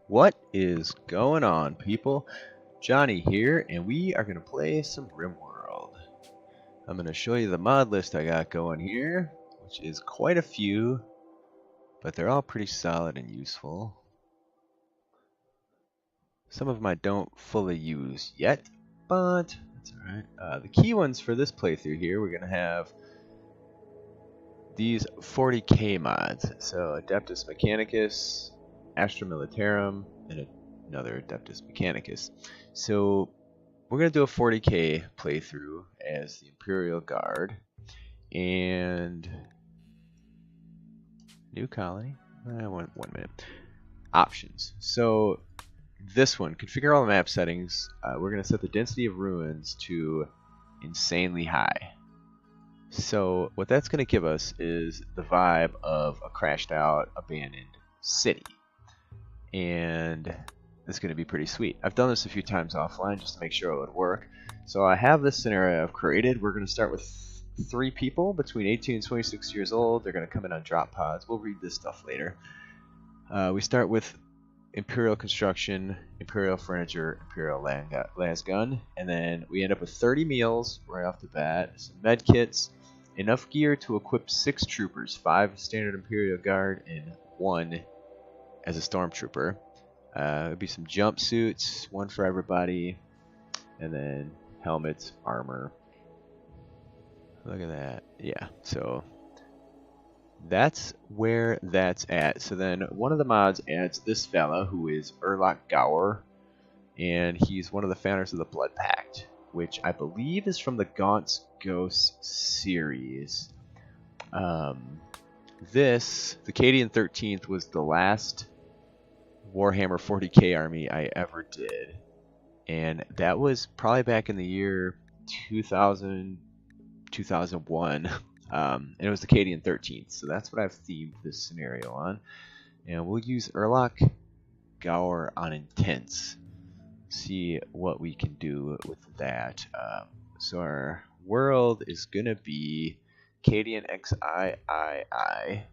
What is going on, people? Johnny here, and we are going to play some RimWorld. I'm going to show you the mod list I got going here, which is quite a few, but they're all pretty solid and useful. Some of them I don't fully use yet, but that's alright. The key ones for this playthrough here, we're going to have these 40K mods. So Adeptus Mechanicus, Astra Militarum, and another Adeptus Mechanicus. So we're going to do a 40K playthrough as the Imperial Guard. And new colony. One minute. Options. So this one, configure all the map settings. We're going to set the density of ruins to insanely high. So what that's going to give us is the vibe of a crashed out, abandoned city. And it's going to be pretty sweet. I've done this a few times offline just to make sure it would work. So I have this scenario I've created. We're going to start with 3 people between 18 and 26 years old. They're going to come in on drop pods. We'll read this stuff later. We start with Imperial construction, Imperial furniture, Imperial lasgun, and then we end up with 30 meals right off the bat, some med kits, enough gear to equip 6 troopers, 5 standard Imperial Guard and 1 as a stormtrooper. It'll be some jumpsuits, 1 for everybody, and then helmets, armor. Look at that. Yeah, so that's where that's at. So then one of the mods adds this fella who is Erlock Gower, and he's one of the founders of the Blood Pact, which I believe is from the Gaunt's Ghost series. The Cadian XIII was the last Warhammer 40K army I ever did, and that was probably back in the year 2000, 2001. And it was the Cadian XIII, so that's what I've themed this scenario on. And we'll use Erlock Gower on Intense. See what we can do with that. So our world is going to be Cadian XIII,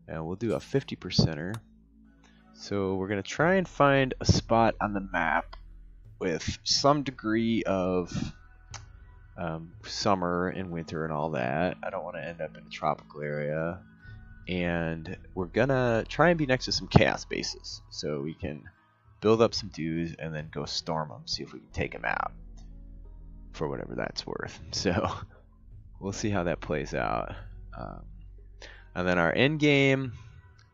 and we'll do a 50%er. So we're going to try and find a spot on the map with some degree of summer and winter and all that. I don't want to end up in a tropical area. And we're going to try and be next to some chaos bases so we can build up some dudes and then go storm them, see if we can take them out for whatever that's worth. So we'll see how that plays out. And then our end game,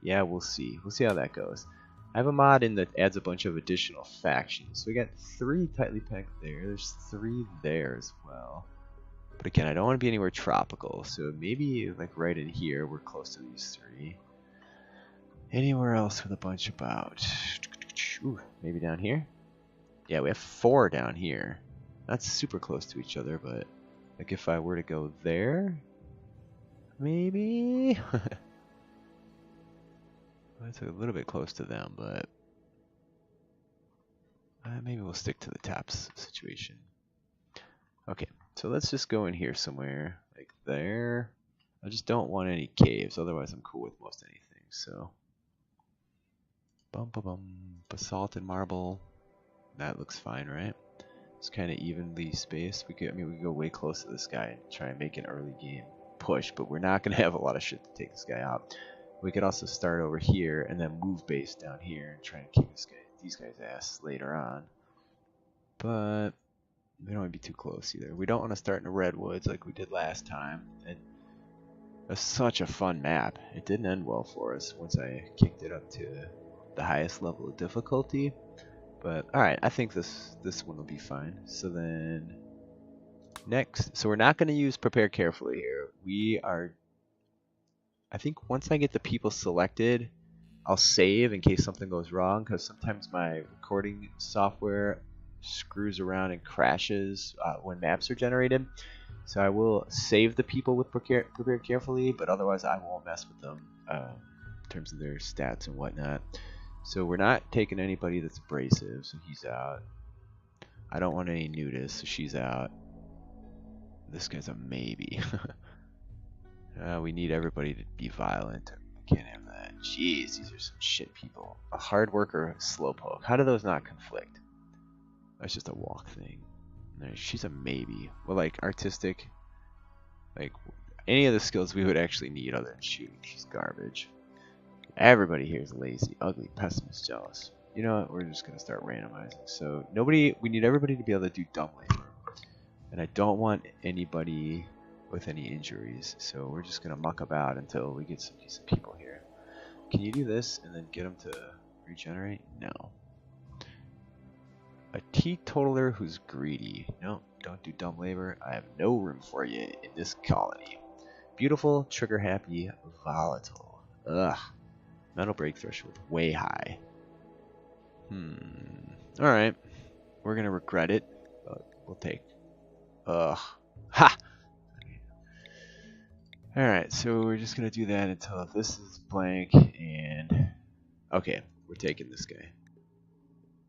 yeah, we'll see. We'll see how that goes. I have a mod in that adds a bunch of additional factions. So we got 3 tightly packed there. There's 3 there as well. But again, I don't want to be anywhere tropical. So maybe like right in here, we're close to these 3. Anywhere else with a bunch about? Ooh, maybe down here? Yeah, we have 4 down here. Not super close to each other, but like if I were to go there, maybe? That's a little bit close to them, but maybe we'll stick to the taps situation. Okay, so let's just go in here somewhere, like there. I just don't want any caves, otherwise I'm cool with most anything. So, basalt and marble, that looks fine, right? It's kind of evenly spaced. We could go way close to this guy and try and make an early game push, but we're not gonna have a lot of shit to take this guy out. We could also start over here and then move base down here and try and kick these guys' ass later on. But we don't want to be too close either. We don't want to start in the redwoods like we did last time. It was such a fun map. It didn't end well for us once I kicked it up to the highest level of difficulty. But alright, I think this one will be fine. So then next, so we're not going to use prepare carefully here. We are, I think once I get the people selected, I'll save in case something goes wrong, because sometimes my recording software screws around and crashes when maps are generated. So I will save the people with prepare carefully, but otherwise I won't mess with them in terms of their stats and whatnot. So we're not taking anybody that's abrasive, so he's out. I don't want any nudists, so she's out. This guy's a maybe. We need everybody to be violent. We can't have that. Jeez, these are some shit people. A hard worker, slowpoke. How do those not conflict? That's just a walk thing. She's a maybe. Well, like artistic, like any of the skills we would actually need other than shooting. She's garbage. Everybody here is lazy, ugly, pessimist, jealous. You know what? We're just gonna start randomizing. So nobody. We need everybody to be able to do dumb labor, and I don't want anybody with any injuries. So we're just gonna muck about until we get some decent people here. Can you do this and then get them to regenerate? No. A teetotaler who's greedy. No, don't do dumb labor. I have no room for you in this colony. Beautiful, trigger happy, volatile. Ugh. Metal break threshold way high. Alright. We're gonna regret it, but we'll take. Ugh. Ha! Alright, so we're just gonna do that until this is blank and. Okay, we're taking this guy.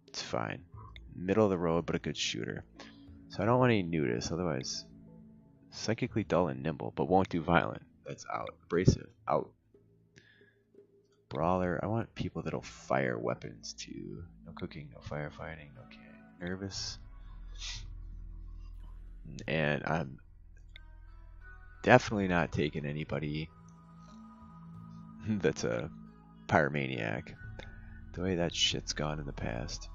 It's fine. Middle of the road, but a good shooter. So I don't want any nudists, otherwise. Psychically dull and nimble, but won't do violent. That's out. Abrasive, out. Brawler, I want people that'll fire weapons too. No cooking, no firefighting, okay. Nervous. And I'm definitely not taking anybody that's a pyromaniac. The way that shit's gone in the past.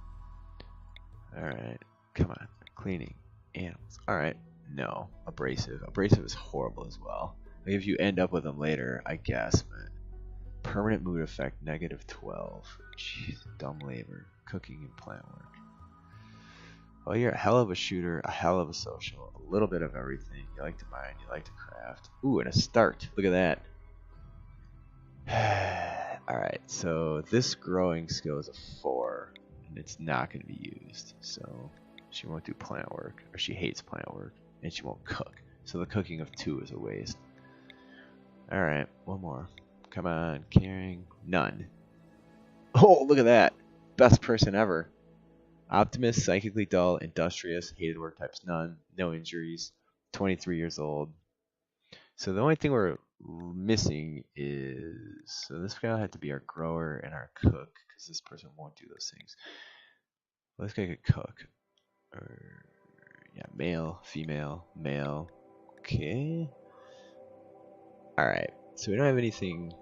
Alright, come on. Cleaning. Animals. Alright, no. Abrasive. Abrasive is horrible as well. Like if you end up with them later, I guess, man. Permanent mood effect, -12. Jeez, dumb labor. Cooking and plant work. Well, you're a hell of a shooter, a hell of a social, a little bit of everything. You like to mine, you like to craft. Ooh, and a start. Look at that. Alright, so this growing skill is a 4. And it's not going to be used. So she won't do plant work. Or she hates plant work. And she won't cook. So the cooking of 2 is a waste. Alright, one more. Come on, caring. None. Oh, look at that. Best person ever. Optimist, psychically dull, industrious, hated work types, none, no injuries, 23 years old. So the only thing we're missing is, so this guy had to be our grower and our cook, because this person won't do those things. Well, this guy could cook. Or, yeah, male, female, male. Okay. Alright, so we don't have anything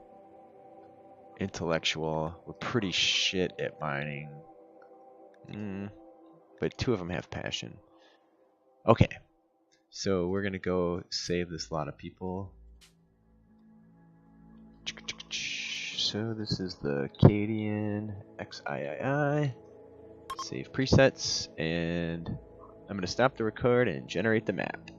intellectual. We're pretty shit at mining. But 2 of them have passion. Okay. So we're gonna go save this lot of people. So this is the Cadian XIII. Save presets, and I'm gonna stop the record and generate the map.